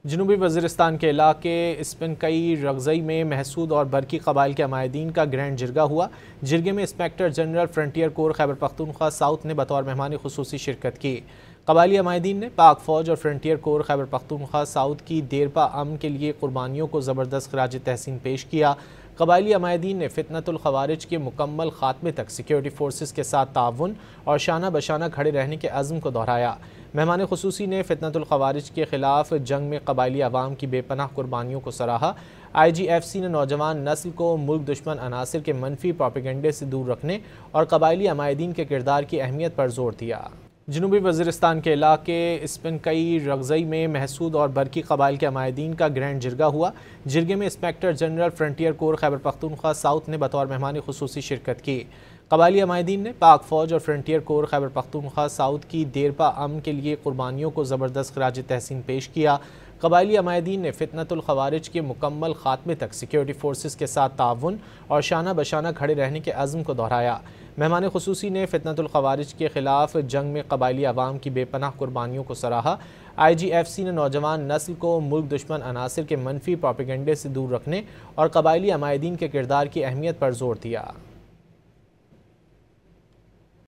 जनूबी वज़ीरिस्तान के इलाके स्पिनकई रगज़ई में महसूद और बरकी कबाइल के अमायदीन का ग्रैंड जिरगा हुआ। जिरगे में inspector general frontier core Khyber Pakhtunkhwa south ने बतौर मेहमान खुसूसी शिरकत की। कबायली अमायदीन ने पाक फ़ौज और frontier core Khyber Pakhtunkhwa south की देरपा अमन के लिए कुर्बानियों को ज़बरदस्त खराज तहसीन पेश किया। कबायली अमायदीन ने फितनतुल ख़वारिज के मुकम्मल खात्मे तक सिक्योरिटी फोर्सेस के साथ ताउन और शाना बशाना खड़े रहने के अज़्म को दोहराया। मेहमान खुसूसी ने फितनतुल ख़वारिज के ख़िलाफ़ जंग में कबायली अवाम की बेपनाह कुर्बानियों को सराहा। IGFC ने नौजवान नस्ल को मुल्क दुश्मन अनासर के मनफी प्रोपेगेंडे से दूर रखने और कबायली अमायदीन के किरदार की अहमियत पर जोर दिया। जनूबी वज़ीरिस्तान के इलाके स्पिनकई रगज़ई में महसूद और बरकी कबाइल के अमायदीन का ग्रैंड जिरगा हुआ। जिरगे में inspector general frontier core Khyber Pakhtunkhwa south ने बतौर मेहमान खुसूसी शिरकत की। कबायली अमायदीन ने पाक फ़ौज और frontier core Khyber Pakhtunkhwa south की देरपा अमन के लिए कुर्बानियों को ज़बरदस्त खराज तहसीन पेश किया। कबायली अमायदीन ने फितनतुल ख़वारिज के मुकम्मल खात्मे तक सिक्योरिटी फोर्सेस के साथ ताउन और शाना बशाना खड़े रहने के अज़्म को दोहराया। मेहमान खुसूसी ने फितनतुल ख़वारिज के ख़िलाफ़ जंग में कबायली अवाम की बेपनाह कुर्बानियों को सराहा। IGFC ने नौजवान नस्ल को मुल्क दुश्मन अनासर के मनफी प्रोपेगेंडे से दूर रखने और कबायली अमायदीन के किरदार की अहमियत पर जोर दिया।